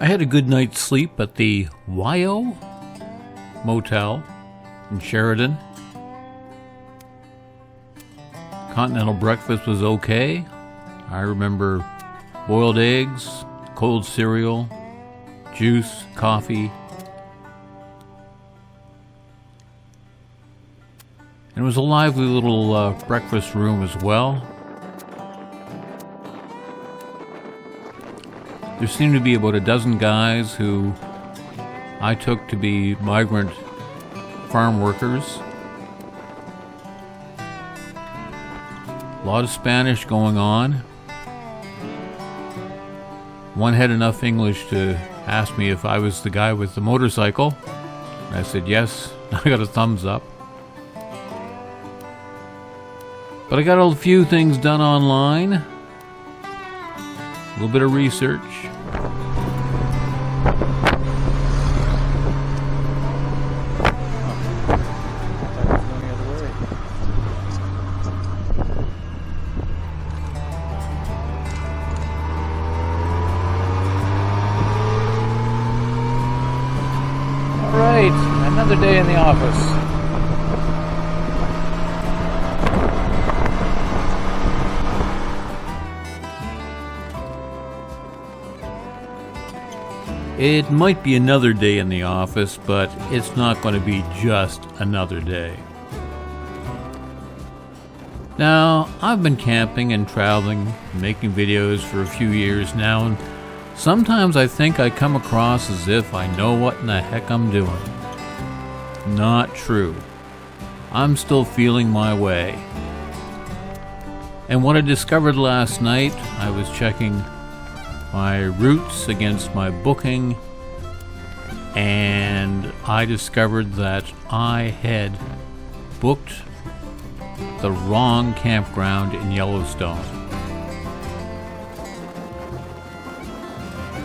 I had a good night's sleep at the Wyo Motel in Sheridan. Continental breakfast was okay. I remember boiled eggs, cold cereal, juice, coffee. And it was a lively little breakfast room as well. There seemed to be about a dozen guys who I took to be migrant farm workers. A lot of Spanish going on. One had enough English to ask me if I was the guy with the motorcycle. I said yes. I got a thumbs up. But I got a few things done online. A little bit of research. All right, another day in the office. It might be another day in the office, but it's not going to be just another day. Now, I've been camping and traveling, making videos for a few years now, and sometimes I think I come across as if I know what in the heck I'm doing. Not true. I'm still feeling my way. And what I discovered last night, I was checking my routes against my booking, and I discovered that I had booked the wrong campground in Yellowstone.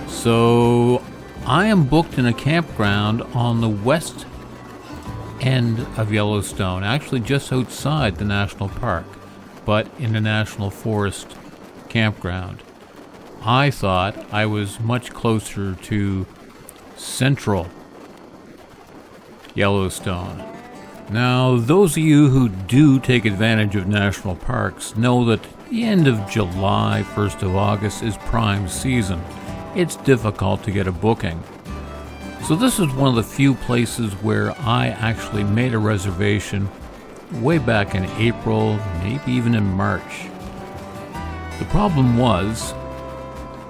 So I am booked in a campground on the west end of Yellowstone, actually just outside the national park, but in a national forest campground. I thought I was much closer to central Yellowstone. Now, those of you who do take advantage of national parks know that the end of July, 1st of August is prime season. It's difficult to get a booking. So this is one of the few places where I actually made a reservation way back in April, maybe even in March. The problem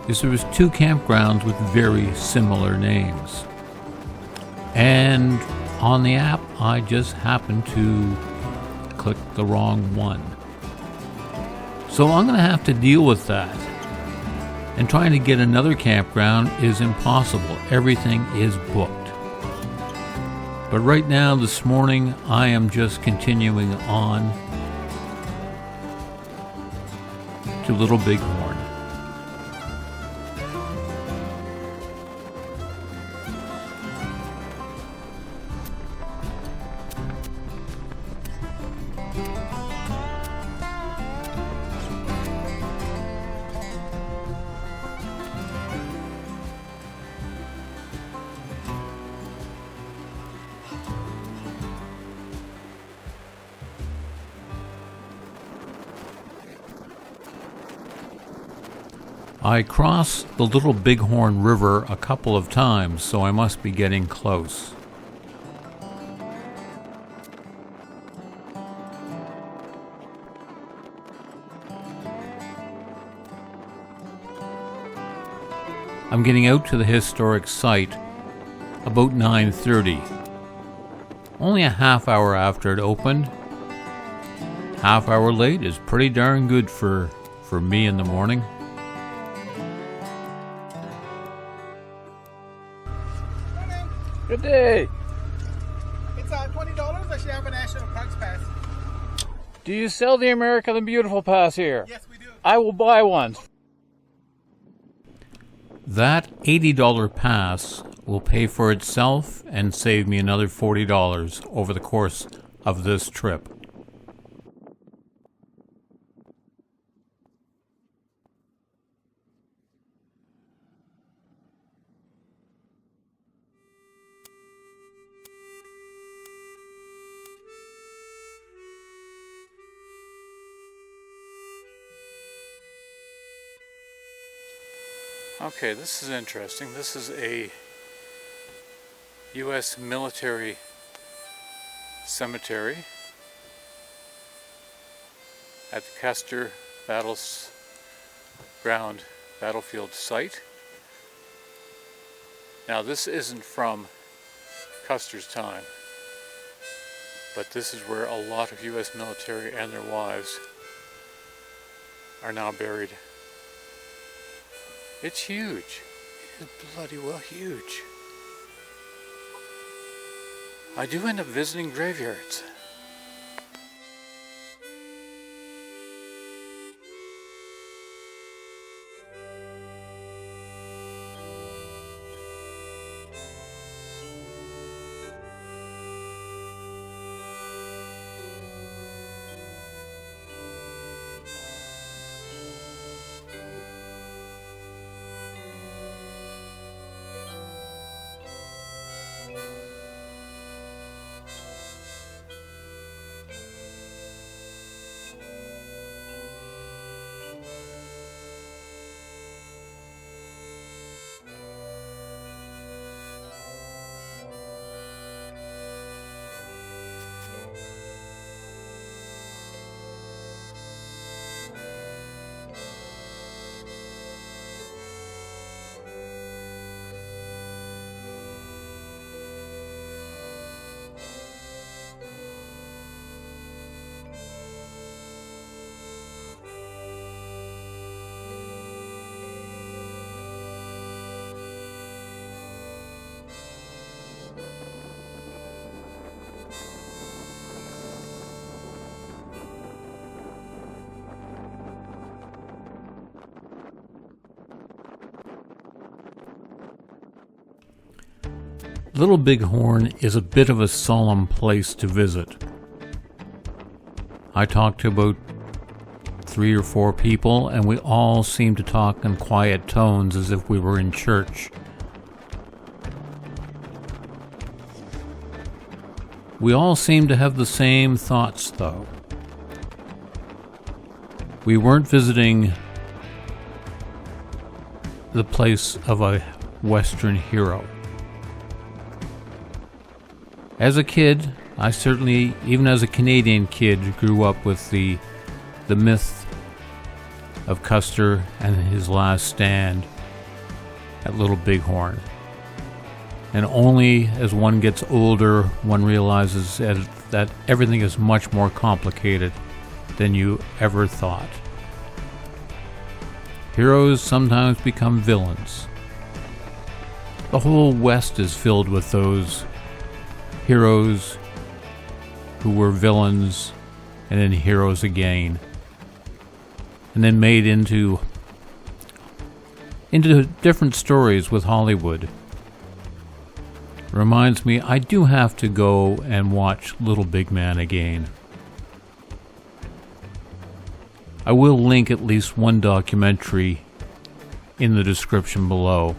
is there was two campgrounds with very similar names. And on the app, I just happened to click the wrong one. So I'm going to have to deal with that. And trying to get another campground is impossible. Everything is booked. But right now, this morning, I am just continuing on to Little Bighorn. I crossed the Little Bighorn River a couple of times, so I must be getting close. I'm getting out to the historic site about 9:30. Only a half hour after it opened. Half hour late is pretty darn good for me in the morning. Good day. It's $20. I should have a National Parks Pass. Do you sell the America the Beautiful pass here? Yes, we do. I will buy one. That $80 pass will pay for itself and save me another $40 over the course of this trip. Okay, this is interesting. This is a U.S. military cemetery at the Custer battlefield site. Now, this isn't from Custer's time, but this is where a lot of U.S. military and their wives are now buried. It's huge. It is bloody well huge. I do end up visiting graveyards. Little Bighorn is a bit of a solemn place to visit. I talked to about 3 or 4 people, and we all seemed to talk in quiet tones as if we were in church. We all seemed to have the same thoughts, though. We weren't visiting the place of a Western hero. As a kid, I certainly, even as a Canadian kid, grew up with the myth of Custer and his last stand at Little Bighorn. And only as one gets older, one realizes that everything is much more complicated than you ever thought. Heroes sometimes become villains. The whole West is filled with those heroes who were villains and then heroes again, and then made into different stories with Hollywood. Reminds me, I do have to go and watch Little Big Man again. I will link at least one documentary in the description below.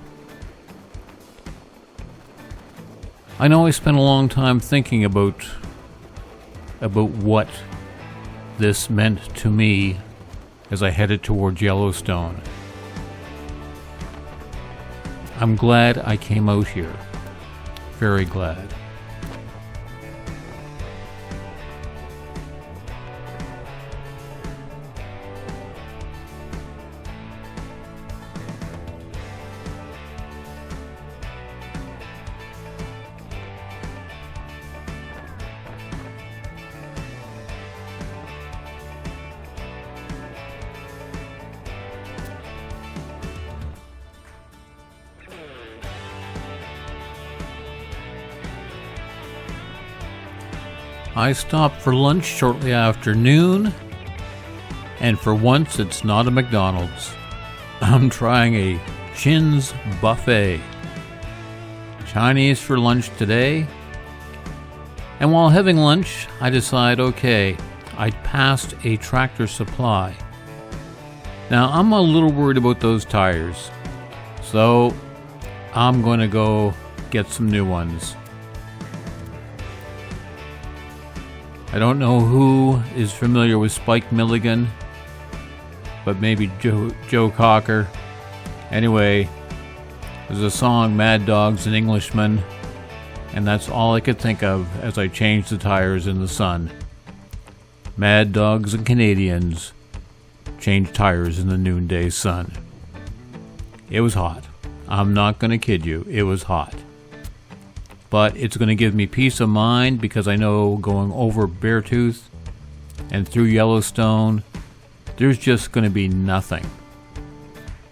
I know I spent a long time thinking about what this meant to me as I headed towards Yellowstone. I'm glad I came out here. Very glad. I stopped for lunch shortly after noon, and for once it's not a McDonald's. I'm trying a Chin's Buffet. Chinese for lunch today, and while having lunch, I decide, okay, I'd passed a Tractor Supply. Now, I'm a little worried about those tires, so I'm going to go get some new ones. I don't know who is familiar with Spike Milligan, but maybe Joe Cocker Anyway, there's a song, Mad Dogs and Englishmen, and that's all I could think of as I changed the tires in the sun. Mad Dogs and Canadians change tires in the noonday sun. It was hot. I'm not going to kid you, it was hot. But it's going to give me peace of mind because I know going over Beartooth and through Yellowstone, there's just going to be nothing.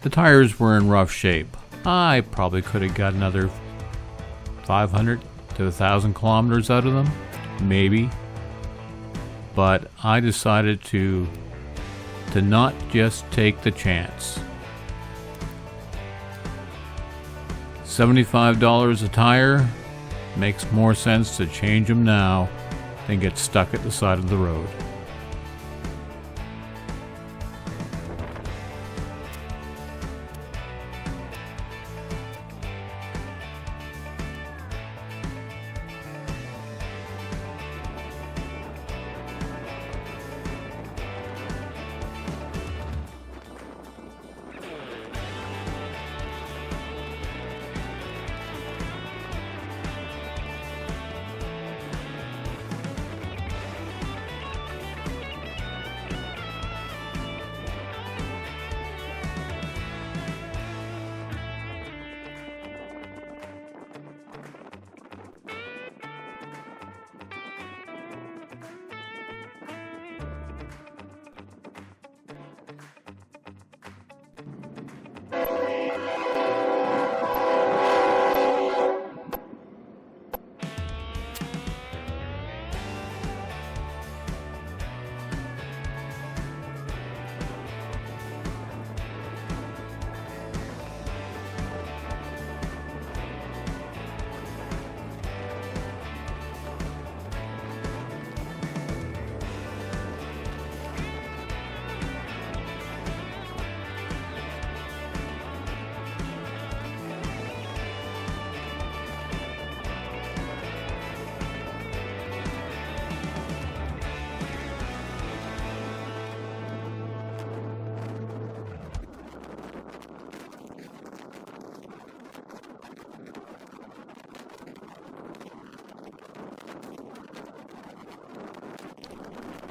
The tires were in rough shape. I probably could have got another 500 to 1,000 kilometers out of them, maybe. But I decided to not just take the chance. $75 a tire. Makes more sense to change them now than get stuck at the side of the road.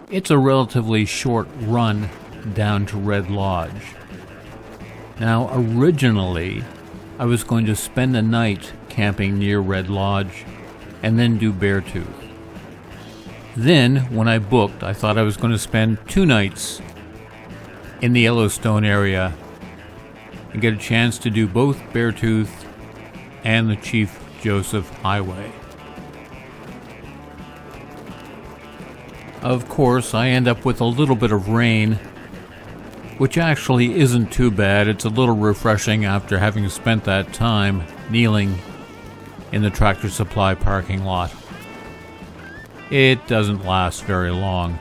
It's a relatively short run down to Red Lodge. Now, originally, I was going to spend the night camping near Red Lodge and then do Beartooth. Then, when I booked, I thought I was going to spend 2 nights in the Yellowstone area and get a chance to do both Beartooth and the Chief Joseph Highway. Of course, I end up with a little bit of rain, which actually isn't too bad. It's a little refreshing after having spent that time kneeling in the Tractor Supply parking lot. It doesn't last very long.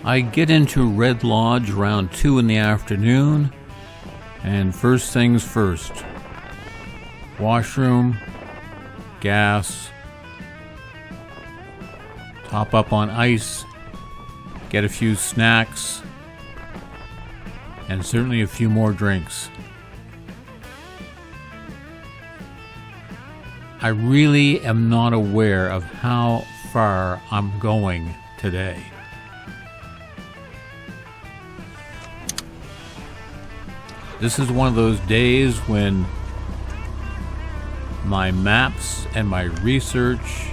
I get into Red Lodge around 2 in the afternoon, and first things first. Washroom, gas, top up on ice, get a few snacks, and certainly a few more drinks. I really am not aware of how far I'm going today. This is one of those days when my maps and my research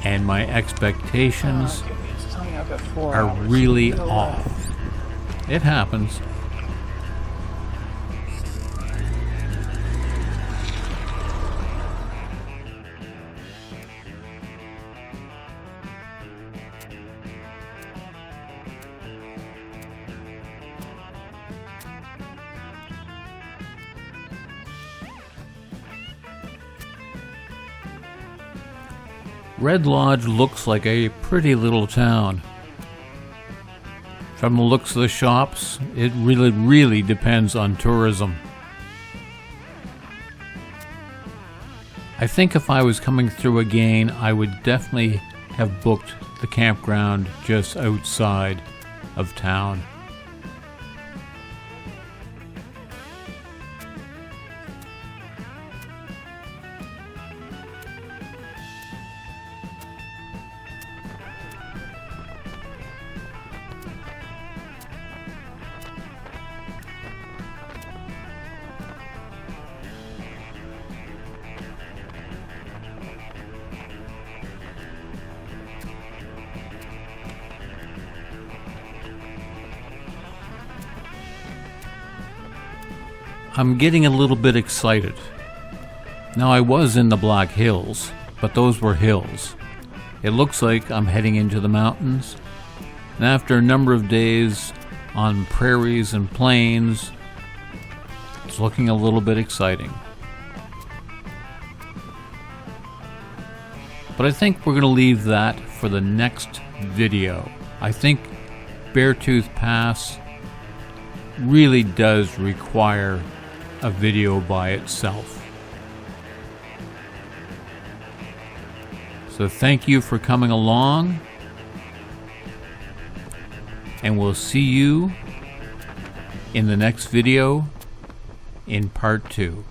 and my expectations are really off. It happens. Red Lodge looks like a pretty little town. From the looks of the shops, it really depends on tourism. I think if I was coming through again, I would definitely have booked the campground just outside of town. I'm getting a little bit excited. Now, I was in the Black Hills, but those were hills. It looks like I'm heading into the mountains, and after a number of days on prairies and plains, it's looking a little bit exciting. But I think we're going to leave that for the next video. I think Beartooth Pass really does require a video by itself. So thank you for coming along, and we'll see you in the next video in part 2.